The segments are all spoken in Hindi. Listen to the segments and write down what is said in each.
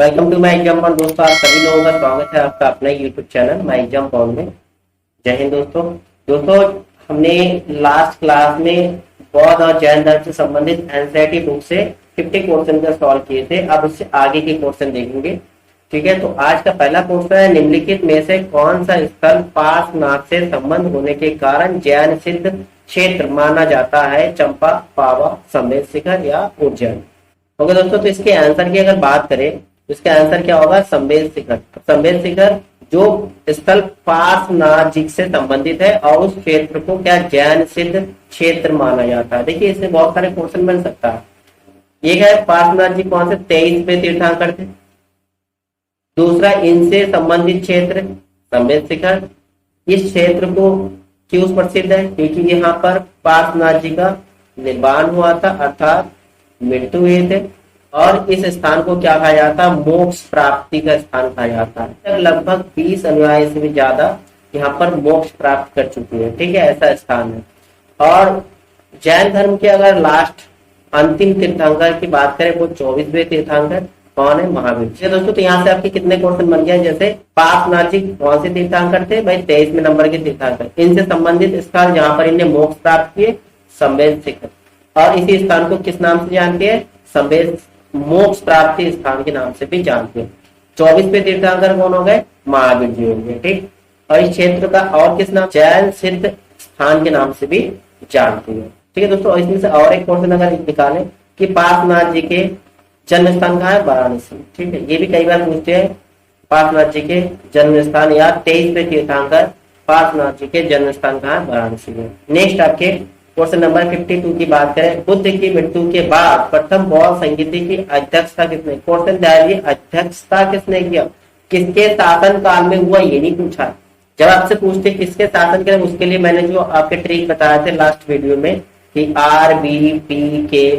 Welcome to my exam point. दोस्तों आप सभी लोगों का स्वागत है आपका अपने YouTube channel my exam point में। जय हिंद दोस्तों हमने लास्ट क्लास में बौद्ध और जैन धर्म से संबंधित एनसीईआरटी बुक से 50 क्वेश्चन का सॉल्व किए थे। अब उससे आगे के क्वेश्चन देखेंगे। ठीक है, तो आज का पहला क्वेश्चन है, निम्नलिखित में से कौन सा स्थल पार्श्वनाथ से संबंध होने के कारण जैन सिद्ध क्षेत्र माना जाता है? चंपा, पावा, संवेद शिखर या उज्जैन। ओके दोस्तों, तो इसके आंसर की अगर बात करें तो इसका आंसर क्या होगा? संवेद शिखर। संवेद शिखर जो स्थल पार्श्वनाथ जी से संबंधित है और उस क्षेत्र को क्या जैन सिद्ध क्षेत्र माना जाता है। देखिए इसमें बहुत सारे क्वेश्चन बन सकता है। एक है पार्श्वनाथ जी कौन से 23वें तीर्थंकर थे। दूसरा, इनसे संबंधित क्षेत्र संवेद शिखर। इस क्षेत्र को क्यों प्रसिद्ध है? क्योंकि यहाँ पर पार्श्वनाथ जी का निर्वाण हुआ था, अर्थात मृत्यु हुए थे। और इस स्थान को क्या कहा जाता है? मोक्ष प्राप्ति का स्थान कहा जाता है। लगभग 20 अनुयायी से भी ज्यादा यहाँ पर मोक्ष प्राप्त कर चुके हैं। ठीक है, ऐसा स्थान है। और जैन धर्म के अगर लास्ट अंतिम तीर्थंकर की बात करें वो 24वें तीर्थंकर कौन है? महावीर। ठीक है दोस्तों, तो यहाँ से आपके कितने क्वेश्चन बन गए? जैसे पार्श्वनाथ जी कौन से तीर्थंकर थे? भाई 23वें नंबर के तीर्थंकर। इनसे संबंधित स्थल जहाँ पर इन्हें मोक्ष प्राप्त किए, संवेद शिखर। और इसी स्थान को किस नाम से जानते हैं? संवेद मोक्ष प्राप्ति स्थान के नाम से भी जानते हैं। 24वें तीर्थंकर कौन हो गए? महावीर जी हो गए। ठीक, और इस क्षेत्र का और किस नाम? जैन सिद्ध स्थान के नाम से भी जानते हैं। ठीक है दोस्तों, इसमें से और एक क्वेश्चन अगर निकालें कि पार्श्वनाथ जी के जन्म स्थान कहाँ है? वाराणसी। ठीक है, ये भी कई बार पूछते हैं पार्श्वनाथ जी के जन्म स्थान या 23वें तीर्थंकर पार्श्वनाथ जी के जन्म स्थान कहाँ है? वाराणसी में। नेक्स्ट आपके क्वेश्चन नंबर 52 की बात करें, बुद्ध की मृत्यु के बाद प्रथम बौद्ध संगीति की अध्यक्षता किसने? क्वेश्चन डालिए, अध्यक्षता किसने किया? किसके शासन काल में हुआ? ये नहीं पूछा। जब आपसे पूछते किसके शासन काल में, उसके लिए मैंने जो आपके ट्रिक बताया थे लास्ट वीडियो में कि RBPK,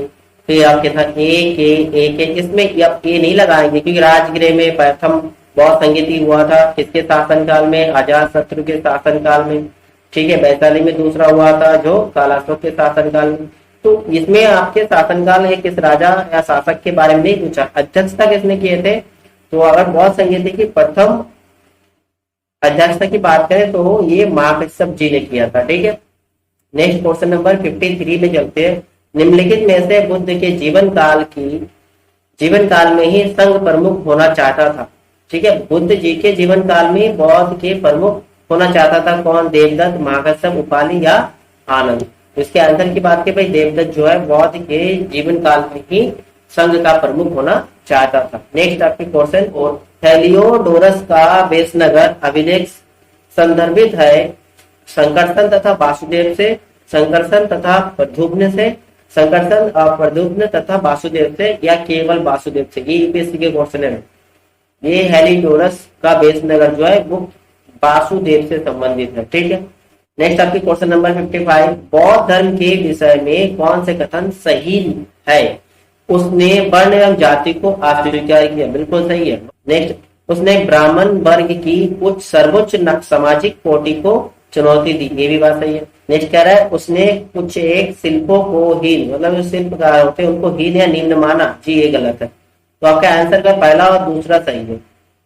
फिर आपके था AK, इसमें अब ये नहीं लगाएंगे क्योंकि राजगृह में प्रथम बौद्ध संगीति हुआ था किसके शासन काल में? अजातशत्रु के शासन काल में। ठीक है, वैशाली में दूसरा हुआ था जो कालाशोक के शासनकाल में। तो इसमें आपके शासनकाल है किस राजा या शासक के बारे में नहीं पूछा। अध्यक्षता किसने किए थे? तो अगर बौद्ध संगीति की प्रथम अध्यक्षता की बात करें तो ये महाकश्यप जी ने किया था। ठीक है, नेक्स्ट क्वेश्चन नंबर 53 में चलते हैं। निम्नलिखित में से बुद्ध के जीवन काल में ही संघ प्रमुख होना चाहता था। ठीक है, बुद्ध जी के जीवन काल में बौद्ध के प्रमुख होना चाहता था कौन? देवदत्त, महाकश्यप, उपाली या आनंद। इसके आंसर की बात की भाई देवदत्त जो है बौद्ध के जीवन काल में ही संघ का प्रमुख होना चाहता था। नेक्स्ट आपके क्वेश्चन, और हेलियोडोरस का वेशनगर अभिलेख संदर्भित है संकर्षण तथा वासुदेव से, संकर्षण तथा प्रद्युम्न से, संकर्षण और प्रद्युम्न तथा वासुदेव से या केवल वासुदेव से? ये यूपीएससी के क्वेश्चन है। ये हेलियोडोरस का वेशनगर जो है वो वासुदेव से संबंधित है। ठीक है, नेक्स्ट आपकी क्वेश्चन नंबर 55, बौद्ध धर्म के विषय में कौन से कथन सही है? उसने वर्ण एवं जाति को अस्वीकार किया, बिल्कुल सही है। नेक्स्ट, उसने ब्राह्मण वर्ग की उच्च सर्वोच्च सामाजिक कोटि को चुनौती दी, ये भी बात सही है। नेक्स्ट कह रहा है उसने कुछ एक शिल्पों को हीन, मतलब जो शिल्पकार होते हैं उनको हीन या निम्न माना, जी ये गलत है। तो आपका आंसर का पहला और दूसरा सही है,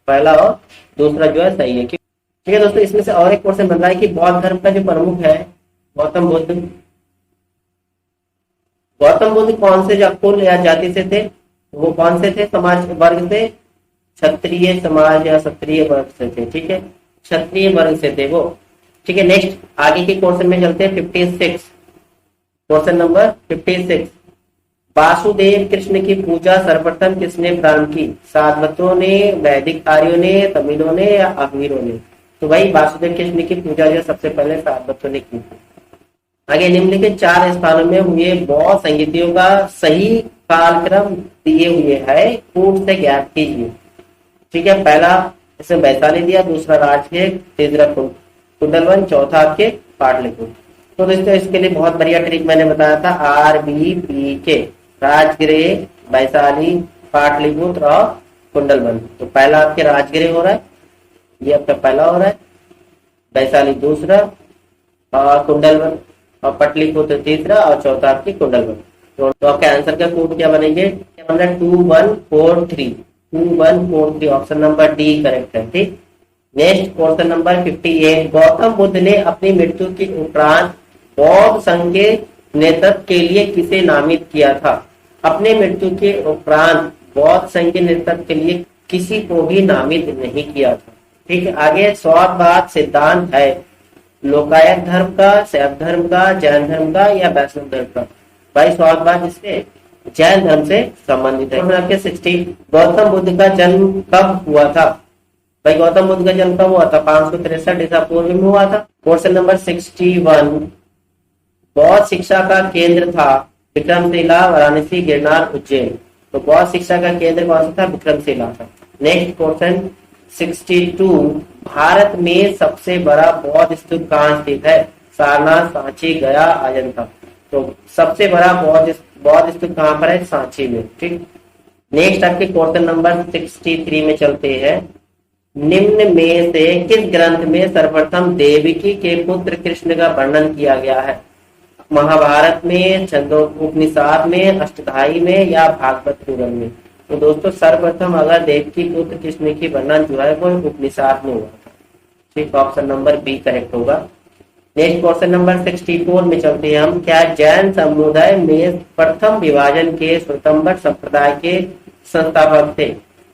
पहला और दूसरा जो है सही है। ठीक है दोस्तों, इसमें से और एक क्वेश्चन बन रहा है कि बौद्ध धर्म का जो प्रमुख है गौतम बुद्ध। गौतम बुद्ध कौन से कुल या जाति से थे? वो कौन से थे? समाज वर्ग से, क्षत्रिय समाज या क्षत्रिय वर्ग से थे। ठीक है, क्षत्रिय वर्ग से थे वो। ठीक है, नेक्स्ट आगे के क्वेश्चन में चलते हैं 56, क्वेश्चन नंबर 56, वासुदेव कृष्ण की पूजा सर्वप्रथम किसने प्रारंभ की? सारवतों ने, वैदिक आर्यों ने, तमिलों ने या अहीरों ने? तो भाई वासुदेव कृष्ण की पूजा जो सबसे पहले सारवतों ने की। आगे निम्नलिखित 4 स्थानों में हुए बौद्ध संगीतियों का सही कालक्रम दिए हुए है, पूर्व से ज्ञात कीजिए। ठीक है, पहला इसमें वैशाली दिया, दूसरा राजगृह, तीसरा कुंडलवन, चौथा आपके पाटलिपुत्र। तो दोस्तों इसके लिए बहुत बढ़िया ट्रिक मैंने बताया था, RBPK, राजगृह, वैशाली, पाटलिपुत्र और कुंडलवन। तो पहला आपके राजगृह हो रहा है, ये आपका पहला हो रहा है, वैशाली दूसरा और कुंडलवन और पाटलिपुत्र तीसरा और चौथा आपकी कुंडलवन। तो आपके आंसर का कोड क्या बनेंगे? 2143 2143, ऑप्शन नंबर डी करेक्ट है। ठीक, next question number 58, Gautam Buddha ने अपनी मृत्यु के उपरांत बौद्ध संघ के नेतृत्व के लिए किसे नामित किया था? अपने मृत्यु के उपरांत बौद्ध संघ के नेतृत्व के लिए किसी को भी नामित नहीं किया था। ठीक है, आगे स्ववाद सिद्धांत है लोकायत धर्म का, शैव धर्म का, जैन धर्म का या वैष्णव धर्म का? भाई स्ववाद इससे जैन धर्म से संबंधित है। आपके 60, गौतम बुद्ध का जन्म कब हुआ था? भाई गौतम बुद्ध का जन्म कब हुआ था? 563 ईसा पूर्व में हुआ था। क्वेश्चन नंबर 61, बौद्ध शिक्षा का केंद्र था विक्रमशिला, वाराणसी, गिरनार, उज्जैन। तो बौद्ध शिक्षा का केंद्र कौन सा था? विक्रमशिला था। नेक्स्ट क्वेश्चन 62, भारत में सबसे बड़ा बौद्ध स्तूप कहाँ स्थित है? सारनाथ, सांची, गया, अजंता। तो सबसे बड़ा बौद्ध स्तूप कहाँ पर है? सांची में। ठीक, नेक्स्ट आपके क्वेश्चन नंबर 63 में चलते हैं। निम्न में से किस ग्रंथ में सर्वप्रथम देवकी के पुत्र कृष्ण का वर्णन किया गया है? महाभारत में, छंदोपनिषद में, अष्टधाई में या भागवत पुराण में? तो दोस्तों सर्वप्रथम अगर देवकी पुत्र कृष्ण की वर्णन जो है वो उपनिषद में हुआ था। ठीक, ऑप्शन नंबर बी करेक्ट होगा। नेक्स्ट क्वेश्चन नंबर 64 में चलते हैं हम। क्या जैन समुदाय में प्रथम विभाजन के श्वेतांबर संप्रदाय के संस्थापक थे?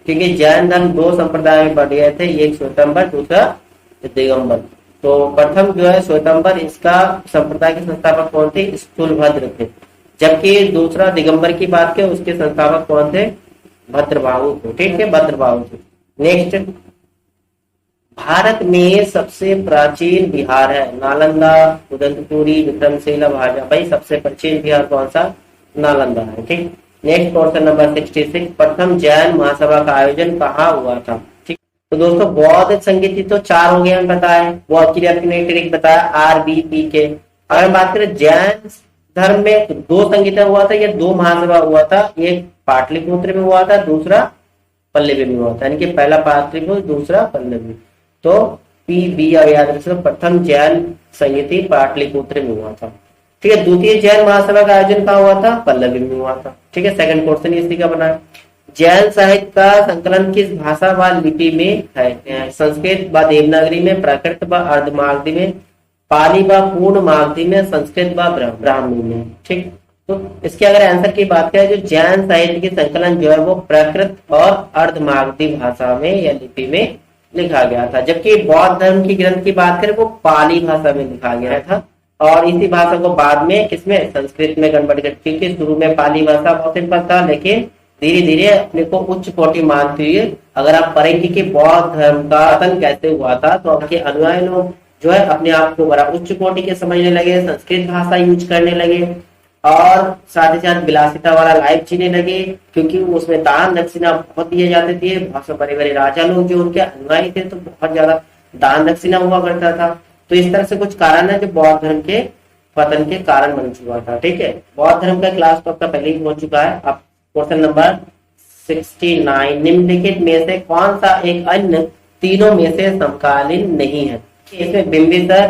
क्योंकि जैन धर्म दो संप्रदाय में बढ़ गए थे, एक श्वेतांबर, दूसरा दिगंबर। तो प्रथम जो है श्वेतांबर, इसका संप्रदाय के संस्थापक कौन थे? स्थूलभद्र थे। जबकि दूसरा दिगंबर की बात करें, उसके संस्थापक कौन थे? भद्रबाहु थे। ठीक है, भद्रबाहु थे। नेक्स्ट, भारत में सबसे प्राचीन बिहार है? नालंदा, उदंतपुरी, विक्रमशिला, भाजा। भाई सबसे प्राचीन बिहार कौन सा? नालंदा है। ठीक, नेक्स्ट क्वेश्चन नंबर 66, प्रथम जैन महासभा का आयोजन कहाँ हुआ था? ठीक, तो दोस्तों बौद्ध संगीति तो 4 हो गए हम बताए, वो आपकी बताया RBPK। अगर बात करें जैन धर्म में 2 संगीत हुआ था या 2 महासभा हुआ था। एक पाटलिपुत्र में हुआ था, दूसरा पल्लवी में हुआ था, यानी कि पहला पाटलिपुत्र, दूसरा पल्लवी। तो PB याद रखिए, प्रथम जैन संगीति पाटलिपुत्र में हुआ था। ठीक है, द्वितीय जैन महासभा का आयोजन कहाँ हुआ था? पल्लवी में हुआ था। ठीक है, सेकंड क्वेश्चन इसी का बना है। जैन साहित्य का संकलन किस भाषा व लिपि में है? संस्कृत व देवनागरी में, प्राकृत व अर्धमागधी में, पाली व पूर्ण मागधी में, संस्कृत व ब्राह्मणी में। ठीक, तो इसके अगर आंसर की बात करें, जो जैन साहित्य की संकलन जो है वो प्राकृत और अर्धमागधी भाषा में या लिपि में लिखा गया था। जबकि बौद्ध धर्म की ग्रंथ की बात करें वो पाली भाषा में लिखा गया था और इसी भाषा को बाद में किसमें? संस्कृत में कन्वर्ट कर। क्योंकि शुरू में पाली भाषा बहुत सिंपल था, लेकिन धीरे धीरे अपने को उच्च कोटि मानते हुए अगर आप पढ़ेंगे कि बौद्ध धर्म का पतन कैसे हुआ था, तो आपके अनुयायी लोग जो है अपने आप को बड़ा उच्च कोटि के समझने लगे, संस्कृत भाषा यूज करने लगे और साथ ही साथ विलासिता वाला लाइफ जीने लगे, क्योंकि उसमें दान दक्षिणा बहुत दिए जाते थे। बहुत से बड़े बड़े राजा लोग जो उनके अनुयायी थे तो बहुत ज्यादा दान दक्षिणा हुआ करता था। तो इस तरह से कुछ कारण है जो बौद्ध धर्म के पतन के कारण बन चुका था। ठीक है, बौद्ध धर्म का क्लास तो आपका पहले ही हो चुका है। अब क्वेश्चन नंबर 69, निम्नलिखित में से कौन सा एक अन्य तीनों में से समकालीन नहीं है? इसमें बिंबिसार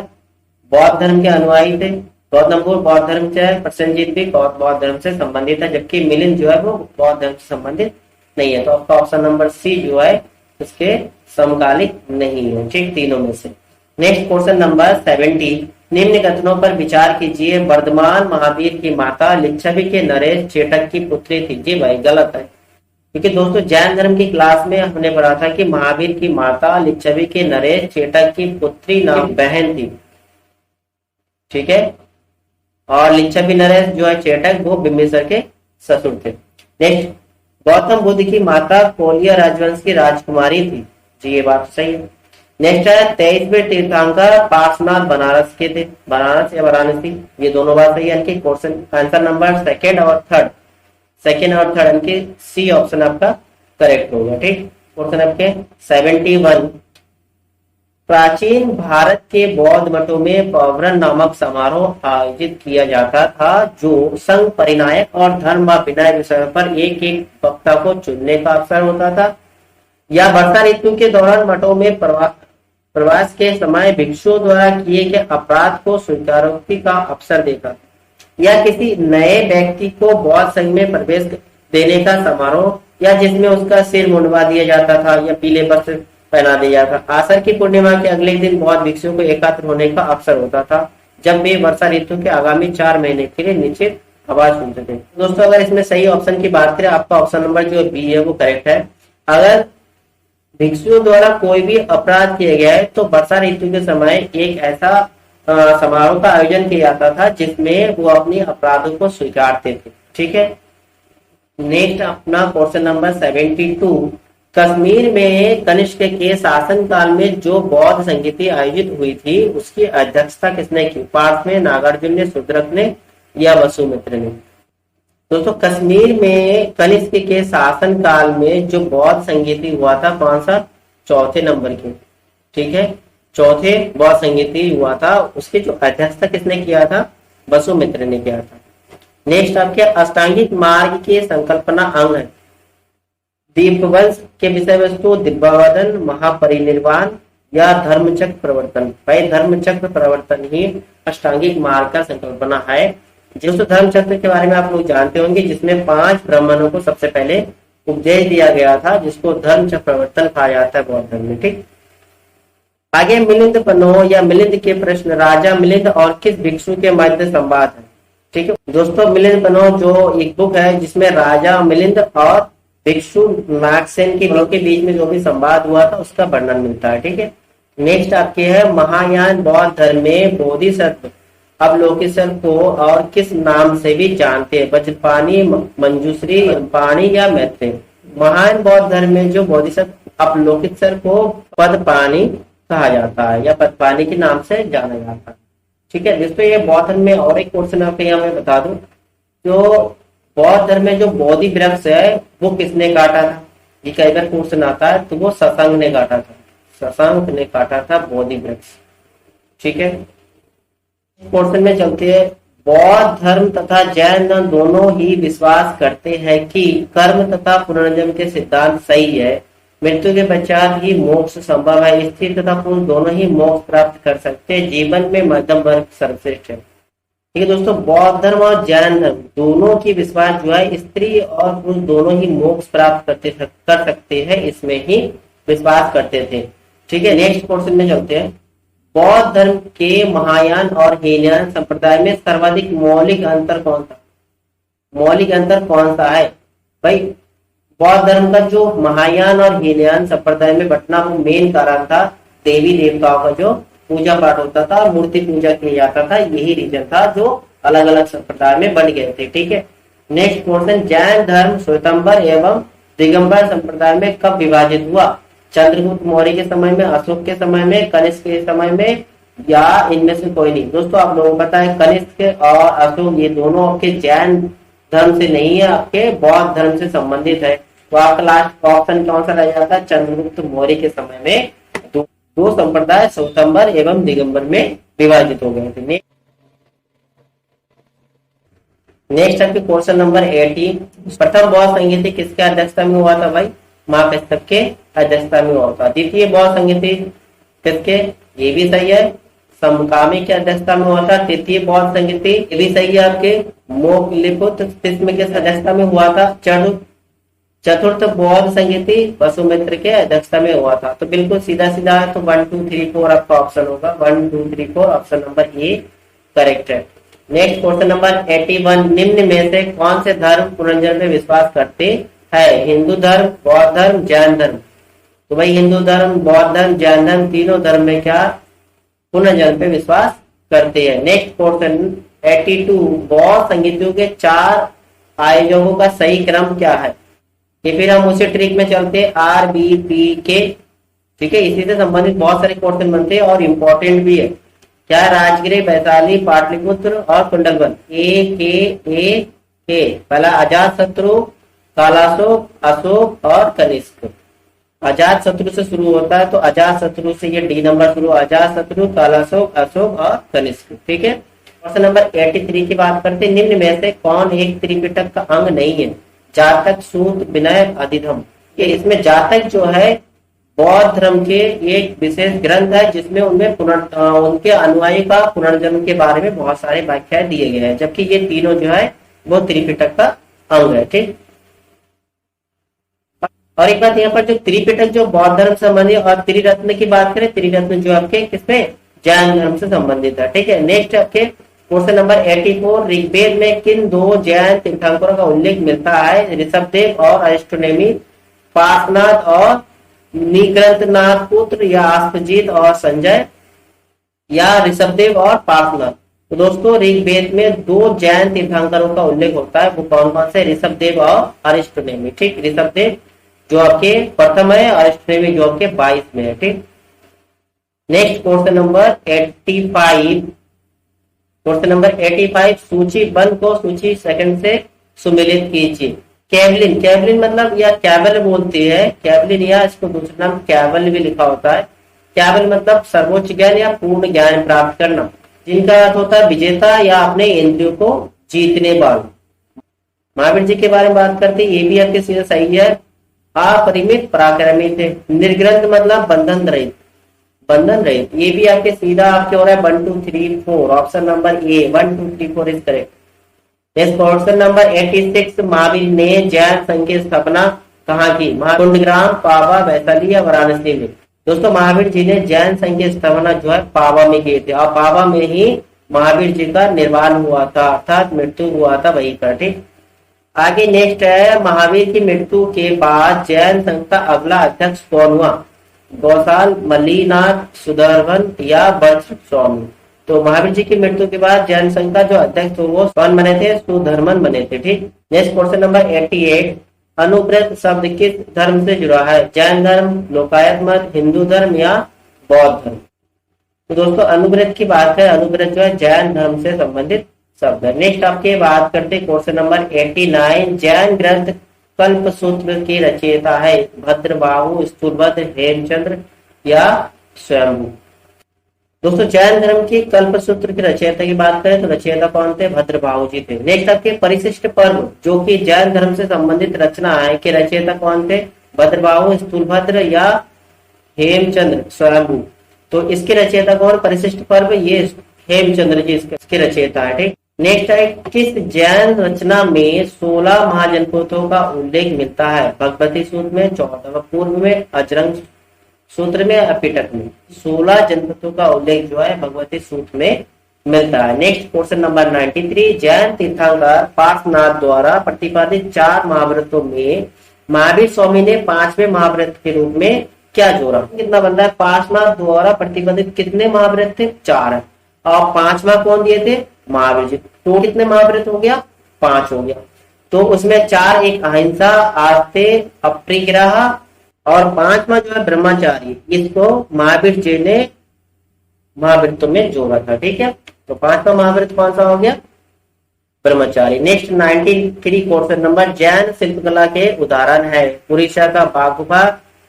बौद्ध धर्म के अनुयायी थे, गौतम बुद्ध बौद्ध धर्म से है, प्रसेनजीत भी बौद्ध धर्म से संबंधित है, जबकि मिलिंद जो है वो बौद्ध धर्म से संबंधित नहीं है। तो आपका ऑप्शन नंबर सी जो है इसके समकालिक नहीं है। ठीक, तीनों में से। नेक्स्ट क्वेश्चन नंबर 70, निम्न कथनों पर विचार कीजिए। वर्धमान महावीर की माता लिच्छवी के नरेश चेटक की पुत्री थी। जी भाई गलत है, क्योंकि दोस्तों जैन धर्म की क्लास में हमने पढ़ा था कि महावीर की माता लिच्छवी के नरेश चेटक की पुत्री नाम बहन थी। ठीक है, और लिच्छवी नरेश जो है चेटक वो बिंबिसार के ससुर थे। नेक्स्ट, गौतम बुद्ध की माता कोलिया राजवंश की राजकुमारी थी। जी ये बात सही है। नेक्स्ट है 23वें तीर्थंकर पार्श्वनाथ बनारस के थे। बनारस या वाराणसी, ये दोनों बात सही है। इनके क्वेश्चन आंसर नंबर सेकंड और थर्ड इनके सी ऑप्शन आपका करेक्ट होगा। ठीक, क्वेश्चन आपके 71, प्राचीन भारत के बौद्ध मठों में पौवरन नामक समारोह आयोजित किया जाता था, जो संघ परिनायक और धर्म व विनय विषय पर एक एक वक्ता को चुनने का अवसर होता था, या वर्षा ऋतु के दौरान मठों में प्रवास के समय भिक्षुओं द्वारा किए गए अपराध को स्वीकारोक्ति का अवसर देता, या किसी नए व्यक्ति को बौद्ध संघ में प्रवेश देने का समारोह या जिसमें उसका सिर मुंडवा दिया जाता था या पीले वस्त्र पहना दिया जाता था। आषाढ़ की पूर्णिमा के अगले दिन बौद्ध भिक्षुओं को एकत्र होने का अवसर होता था, जब वे वर्षा ऋतु के आगामी 4 महीने के लिए निश्चित आवाज सुनते थे। दोस्तों अगर इसमें सही ऑप्शन की बात करें, आपका ऑप्शन नंबर जो बी है वो करेक्ट है। अगर भिक्षुओं द्वारा कोई भी अपराध किया गया है तो वर्षा ऋतु के समय एक ऐसा समारोह का आयोजन किया जाता था जिसमें वो अपने अपराधों को स्वीकारते थे। ठीक है, नेक्स्ट अपना क्वेश्चन नंबर 72, कश्मीर में कनिष्क के शासन काल में जो बौद्ध संगीति आयोजित हुई थी उसकी अध्यक्षता किसने की? पार्थ ने, नागार्जुन ने, शूद्रक ने या वसुमित्र ने? दोस्तों कश्मीर में कनिष्क के शासन काल में जो बौद्ध संगीति हुआ था, कौन सा? चौथे नंबर के। ठीक है, चौथे बौद्ध संगीति हुआ था, उसकी जो अध्यक्षता किसने किया था? वसुमित्र ने किया था। नेक्स्ट आपके अष्टांगिक मार्ग की संकल्पना अंग है। दीपवंश के विषय वस्तु दिव्यवदन, महापरिनिर्वाण या धर्मचक्र प्रवर्तन? भाई धर्मचक्र प्रवर्तन ही अष्टांगिक मार्ग का संकल्पना है। जिस धर्मचक्र के बारे में आप लोग जानते होंगे, जिसमें 5 ब्राह्मणों को सबसे पहले उपदेश दिया गया था, जिसको धर्मचक्र प्रवर्तन कहा जाता है बौद्ध धर्म में। ठीक, आगे मिलिंद पन्नो या मिलिंद के प्रश्न, राजा मिलिंद और किस भिक्षु के मध्य संवाद है? ठीक है दोस्तों, मिलिंद पन्नो जो एक बुक है जिसमें राजा मिलिंद और भिक्षु नागसेन के बीच में जो भी संवाद हुआ था उसका वर्णन मिलता है। ठीक है, नेक्स्ट आपके है महायान बौद्ध धर्म में बोधिसत्व अवलोकित को और किस नाम से भी जानते हैं? वज्रपाणी, मंजूश्री, पाणी या मैत्रेय? महान बौद्ध धर्म में जो बोधिसत्व अवलोकित को पदपाणी कहा जाता है या पदपाणी के नाम से जाना जाता है। ठीक है दोस्तों, ये बौद्ध धर्म में और एक क्वेश्चन आपके यहाँ मैं बता दूं, जो बौद्ध धर्म में जो बोधि वृक्ष है वो किसने काटा था? ये कई बार क्वेश्चन आता है, तो वो शशांक ने काटा था। शशांक ने काटा था बोधि वृक्ष। ठीक है, क्वेश्चन में चलते हैं। बौद्ध धर्म तथा जैन धर्म दोनों ही विश्वास करते हैं कि कर्म तथा पुनर्जन्म के सिद्धांत सही है, मृत्यु के पश्चात ही मोक्ष संभव है, स्त्री तथा पुरुष दोनों ही मोक्ष प्राप्त कर सकते हैं, जीवन में मध्यम वर्ग सर्वश्रेष्ठ है। ठीक है दोस्तों, बौद्ध धर्म और जैन धर्म दोनों की विश्वास जो है स्त्री और पुरुष दोनों ही मोक्ष प्राप्त कर सकते हैं, इसमें ही विश्वास करते थे। ठीक है, नेक्स्ट क्वेश्चन में चलते हैं। बौद्ध धर्म के महायान और हीनयान संप्रदाय में सर्वाधिक मौलिक अंतर कौन था? मौलिक अंतर कौन सा है भाई? बौद्ध धर्म का जो महायान और हीनयान संप्रदाय में बंटना वो मेन कारण था देवी देवताओं का जो पूजा पाठ होता था, मूर्ति पूजा किया जाता था, यही रीजन था जो अलग अलग संप्रदाय में बन गए थे। ठीक है, नेक्स्ट क्वेश्चन, जैन धर्म श्वेतांबर एवं दिगंबर संप्रदाय में कब विभाजित हुआ? चंद्रगुप्त मौर्य के समय में, अशोक के समय में, कनिष्क के समय में या इनमें से कोई नहीं? दोस्तों आप लोगों को पता है कनिष्क और अशोक ये दोनों आपके जैन धर्म से नहीं है, आपके बौद्ध धर्म से संबंधित है। तो आपका लास्ट ऑप्शन कौन सा रह जाता है? चंद्रगुप्त मौर्य के समय में दो संप्रदाय श्वेतांबर एवं दिगंबर में विभाजित हो गए थे। नेक्स्ट आपके क्वेश्चन नंबर 80, प्रथम बौद्ध संगीति किसके अध्यक्षता में हुआ था भाई? माँ कश्यप के अध्यक्षता में हुआ था। द्वितीय बौद्ध संगीति किसके? ये भी सही है, समकामी के अध्यक्षता में हुआ था। तृतीय बौद्ध संगीति ये भी सही है, आपके मोकलिपुत्र किस्म के अध्यक्षता में हुआ था। चतुर्थ बौद्ध संगीति वसुमित्र के अध्यक्षता में हुआ था। तो बिल्कुल सीधा सीधा है, तो 1 2 3 4 आपका ऑप्शन होगा। 1 2 3 4 ऑप्शन नंबर ए करेक्ट है। नेक्स्ट क्वेश्चन नंबर 81, निम्न में से कौन से धर्म पुनर्जन्म में विश्वास करते हैं? हिंदू धर्म, बौद्ध धर्म, जैन धर्म? तो भाई हिंदू धर्म, बौद्ध धर्म, जैन धर्म तीनों धर्म में क्या पुनर्जन्म पे विश्वास करते हैं। नेक्स्ट क्वेश्चन 82, बौद्ध संगीतों के 4 आयोजकों का सही क्रम क्या है? ये फिर हम उसी ट्रिक में चलते RBPK। ठीक है, इसी से संबंधित बहुत सारे क्वेश्चन बनते हैं और इम्पोर्टेंट भी है। क्या? राजगिरी, वैशाली, पाटलिपुत्र और कुंडलवन। A पहला अजात शत्रु, कालाशोक, अशोक और कनिष्क। अजात शत्रु से शुरू होता है, तो अजात शत्रु से ये डी नंबर शुरू, अजात शत्रु, कालाशोक, अशोक और कनिष्क। ठीक है, क्वेश्चन नंबर 83 की बात करते हैं। निम्न में से कौन एक त्रिपिटक का अंग नहीं है? जातक, सूत, विनय, अधिधम। ये इसमें जातक जो है बौद्ध धर्म के एक विशेष ग्रंथ है जिसमें उनके अनुयायी का पुनर्जन्म के बारे में बहुत सारे व्याख्याएं दिए गए हैं, जबकि ये तीनों जो है वो त्रिपिटक का अंग है। ठीक, और एक बात यहाँ पर जो त्रिपिटक जो बौद्ध धर्म से संबंधित और त्रिरत्न की बात करें, त्रिरत्न जो आपके किसमें जैन धर्म से संबंधित है। ठीक है, नेक्स्ट आपके क्वेश्चन नंबर 84, ऋग्वेद में किन दो जैन तीर्थंकरों का उल्लेख मिलता है? ऋषभदेव और अरिष्टोनेमी, पार्श्वनाथ और निकृंतनाथ पुत्र, या अश्वजीत और संजय, या ऋषभदेव और पार्श्वनाथ। तो दोस्तों ऋग्वेद में दो जैन तीर्थंकरों का उल्लेख होता है, वो कौन कौन से? ऋषभदेव और अरिष्टोनेमी। ठीक, ऋषभदेव जो आपके प्रथम है, अरिष्टोनेमी जो आपके 22 में है। ठीक, next question number 85, question number 85, सूची 1 को सूची 2 से सुमेलित कीजिए। कैवलिन, कैवलिन मतलब या कैवल बोलती है, कैवलिन या इसको दूसरा नाम कैवल भी लिखा होता है। कैवल मतलब सर्वोच्च ज्ञान या पूर्ण ज्ञान प्राप्त करना, जिनका अर्थ होता है विजेता या अपने इंद्रियों को जीतने वाला। महावीर जी के बारे में बात करते हैं, ये भी आपके सीधा सही है। अपरिमित पराक्रमित है। निर्ग्रंथ मतलब बंधन रहित, बंधन रहित, ये भी आपके सीधा आपके हो रहा है 1 2 3 4, option number A 1 2 3 4 is correct. Question number 86, Mahavir ने जैन संघ की स्थापना कहाँ की? कुंडग्राम, पावा, वैशाली या वाराणसी में? दोस्तों महावीर जी ने जैन संघ की स्थापना जो है पावा में की थी, और पावा में ही महावीर जी का निर्वाण हुआ था, अर्थात मृत्यु हुआ था वहीं पर। ठीक, आगे नेक्स्ट है, महावीर की मृत्यु के बाद जैन संघ का अगला अध्यक्ष कौन हुआ? गौसाल, मल्लीनाथ, सुदर्शन या वर्ष स्वामी? तो महावीर जी की मृत्यु के बाद जैन संघ का जो अध्यक्ष वो कौन बने थे? सुधर्मन बने थे। ठीक, नेक्स्ट क्वेश्चन नंबर 88, अनुव्रत शब्द किस धर्म से जुड़ा है? जैन धर्म, लोकायत मत, हिंदू धर्म या बौद्ध धर्म? तो दोस्तों अनुव्रत की बात है, अनुव्रत जो है जैन धर्म से संबंधित शब्द है। नेक्स्ट आपके बात करते हैं क्वेश्चन नंबर 89, जैन ग्रंथ कल्पसूत्र की रचयिता है? भद्रबाहु, स्थूलभद्र, हेमचंद्र या स्वयंभू? दोस्तों जैन धर्म की कल्पसूत्र की रचयिता की बात करें तो रचयिता कौन थे? भद्रबाहु जी थे। नेक्स्ट आपके परिशिष्ट पर्व जो कि जैन धर्म से संबंधित रचना है कि रचयिता कौन थे? भद्रबाहु, स्थूलभद्र या हेमचंद्र, स्वयंभू? तो इसके रचयिता कौन? परिशिष्ट पर्व ये हेमचंद्र जी इसके रचयिता है। ठीक, नेक्स्ट है, किस जैन रचना में 16 महाजनपदों का उल्लेख मिलता है? भगवती सूत्र में, 14 पूर्व में, अजरंग सूत्र में, अपिटक में? 16 जनपदों का उल्लेख जो है भगवती सूत्र में मिलता है। नेक्स्ट क्वेश्चन नंबर 93, जैन तीर्थंकर पार्श्वनाथ द्वारा प्रतिपादित 4 महाव्रतों में महावीर स्वामी ने 5वें महाव्रत के रूप में क्या जोड़ा? कितना बनता है? पार्श्वनाथ द्वारा प्रतिपादित कितने महाव्रत थे? 4 है, और 5वां कौन दिए थे? महावीर जी। तो कितने महाव्रत हो गया? 5 हो गया। तो उसमें 4 एक अहिंसा, आस्ते, अपरिग्रह, और 5वां जो है ब्रह्मचारी, इसको महावीर जी ने महाव्रतों में जोड़ा था। ठीक है, तो 5वां महाव्रत कौन सा हो गया? ब्रह्मचारी। नेक्स्ट 93 क्वेश्चन नंबर, जैन शिल्पकला के उदाहरण है? उड़ीसा का बाघ गुफा,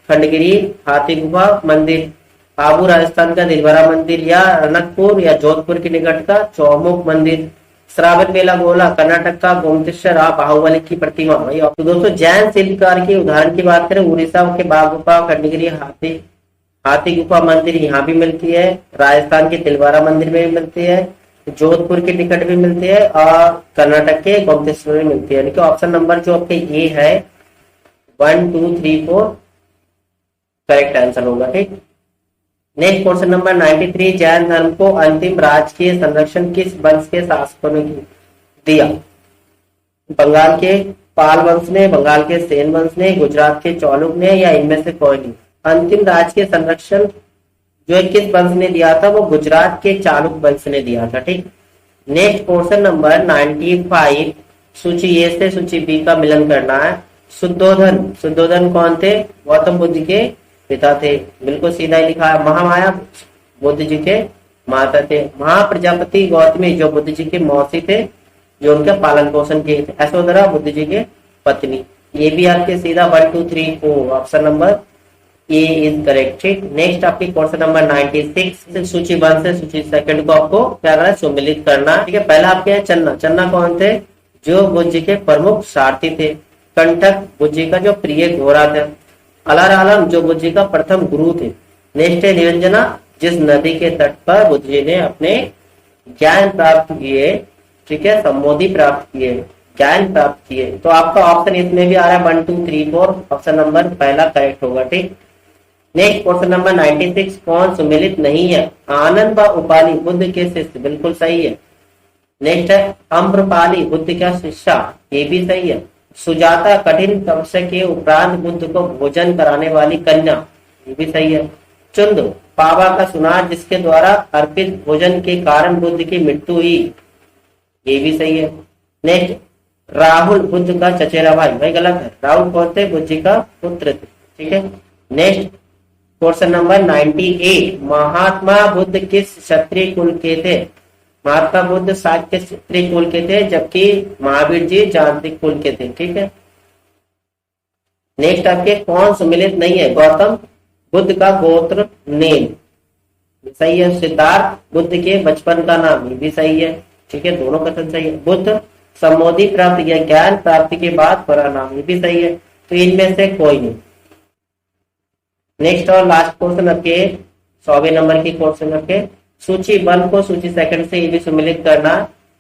खंडगिरी, हाथी गुफा मंदिर, आबू राजस्थान का दिलवारा मंदिर, या रनकपुर या जोधपुर के निकट का चौमुख मंदिर, श्रावण बेला गोला, कर्नाटक का गोमतेश्वर, बाहुबली की प्रतिमा? तो दोस्तों जैन शिल्पकार के उदाहरण की बात करें, उड़ीसा के बाघ गुफा, खंडगिरी, हाथी गुफा मंदिर यहाँ भी मिलती है, राजस्थान के तिलवारा मंदिर में भी मिलती है, जोधपुर के निकट भी मिलती है, और कर्नाटक के गोमतेश्वर में मिलती है। यानी ऑप्शन नंबर जो आपके ये है 1 2 3 4 करेक्ट आंसर होगा। ठीक, नेक्स्ट क्वेश्चन नंबर 93, जैन धर्म को अंतिम राजकीय संरक्षण किस वंश के शासकों ने दिया? बंगाल के पाल वंश ने, बंगाल के सेन वंश ने, गुजरात के चालुक्य ने, या इनमें से कोई नहीं? अंतिम राजकीय संरक्षण जो है किस वंश ने दिया था? वो गुजरात के चालुक्य वंश ने दिया था। ठीक, नेक्स्ट क्वेश्चन नंबर 95, सूची ए से सूची बी का मिलन करना है। शुद्धोधन, शुद्धोधन कौन थे? गौतम बुद्ध के पिता थे, बिल्कुल सीधा ही लिखा है। महामाया बुद्ध जी के माता थे। महाप्रजापति गौतमी जो बुद्ध जी के मौसी थे, जो उनका पालन पोषण किए थे। यशोधरा बुद्ध जी के पत्नी। ये भी आपके सीधा 1 2 3 4 option number A is correct. ठीक, नेक्स्ट आपकी क्वेश्चन नंबर 96, सूची 1 से सूची 2 को आपको क्या करना है? सुमिलित करना। ठीक है, पहला आपके है चन्ना। चन्ना कौन थे? जो बुद्ध जी के प्रमुख सारथी थे। कंटक बुद्ध जी का जो प्रिय घोड़ा था। अलार आलम जो बुद्ध जी का प्रथम गुरु थे। नेक्स्ट है निरंजना, जिस नदी के तट पर बुद्ध जी ने अपने ज्ञान प्राप्त किए, ठीक है, सम्मोधि प्राप्त किए, ज्ञान प्राप्त किए। तो आपका ऑप्शन इसमें भी आ रहा है 1 2 3 4, ऑप्शन नंबर पहला करेक्ट होगा। ठीक। नेक्स्ट क्वेश्चन नंबर 96, कौन सुमेलित नहीं है? आनंद व उपाली बुद्ध के शिष्य, बिल्कुल सही है। नेक्स्ट है अम्रपाली बुद्ध का शिष्या, ये भी सही है। सुजाता कठिन तपस्या के उपरांत बुद्ध को भोजन कराने वाली कन्या, ये भी सही है। चुंद पावा का सुनार जिसके द्वारा अर्पित भोजन के कारण बुद्ध की मृत्यु हुई, ये भी सही है। नेक्स्ट राहुल बुद्ध का चचेरा भाई, भाई गलत है, राहुल कौन थे? बुद्ध जी का पुत्र थे। ठीक है। Next question number 98, Mahatma Buddha किस क्षत्रिय कुल के थे? महात्मा बुद्ध शाक्य क्षत्रिय कुल के थे, जबकि महावीर जी जांत्रिक कुल के थे। ठीक है। नेक्स्ट आपके कौन सुमिलित नहीं है? गौतम बुद्ध का गोत्र नेम, सही है। सिद्धार्थ बुद्ध के बचपन का नाम, ये भी सही है। ठीक है, दोनों कथन सही है। बुद्ध सम्बोधि प्राप्त किया, ज्ञान प्राप्ति के बाद परा नाम, ये भी सही है। तो इनमें से कोई नहीं। नेक्स्ट और लास्ट क्वेश्चन आपके 100वें नंबर की क्वेश्चन आपके सूची 1 को सूची सेकंड से ये भी सम्मिलित करना।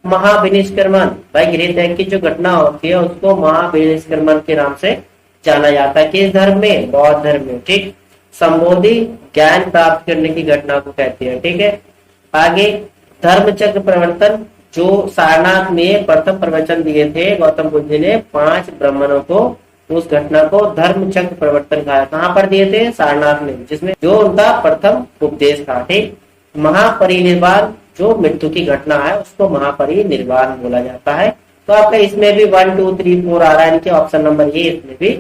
महाविनिष्क्रमण, भाई गृह त्याग की जो घटना होती है उसको महाविनिष्क्रमण के नाम से जाना जाता है। किस धर्म में? बौद्ध धर्म में। ठीक। संबोधि ज्ञान प्राप्त करने की घटना को कहते हैं। ठीक है। आगे धर्मचक्र प्रवर्तन, जो सारनाथ में प्रथम प्रवचन दिए थे गौतम बुद्ध ने 5 ब्राह्मणों को, उस घटना को धर्मचक्र प्रवर्तन कहा। कहाँ पर दिए थे? सारनाथ में, जिसमें जो उनका प्रथम उपदेश था। ठीक। महापरिनिर्वाण, जो मृत्यु की घटना है उसको महापरिनिर्वाण बोला जाता है। तो आपका इसमें भी 1 2 3 4 आ रहा है, इनके ऑप्शन नंबर ये इसमें भी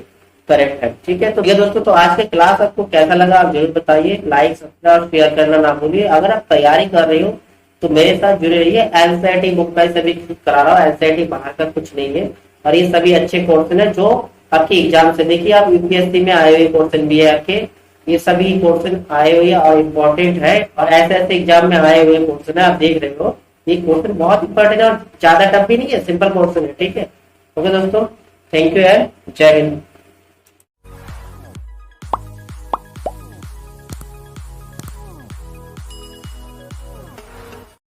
करेक्ट है। ठीक है। तो ये दोस्तों, तो आज के क्लास आपको कैसा लगा आप जरूर बताइए। लाइक सब्सक्राइब शेयर करना ना भूलिए। अगर आप तैयारी कर रहे हो तो मेरे साथ जुड़े रहिए। एनसीईआरटी बुक का सभी करा रहा हूँ, एनसीईआरटी बाहर का कुछ नहीं है। और ये सभी अच्छे क्वेश्चन है जो आपके एग्जाम से, देखिए आप यूपीएससी में आए हुए क्वेश्चन भी है आपके, ये सभी क्वेश्चन आए हुए और इम्पोर्टेंट है। और ऐसे ऐसे एग्जाम में आए हुए क्वेश्चन है, आप देख रहे हो ये क्वेश्चन बहुत इंपॉर्टेंट है और ज्यादा टफ भी नहीं है, सिंपल क्वेश्चन है। ठीक है। ओके दोस्तों, थैंक यू एंड जय हिंद।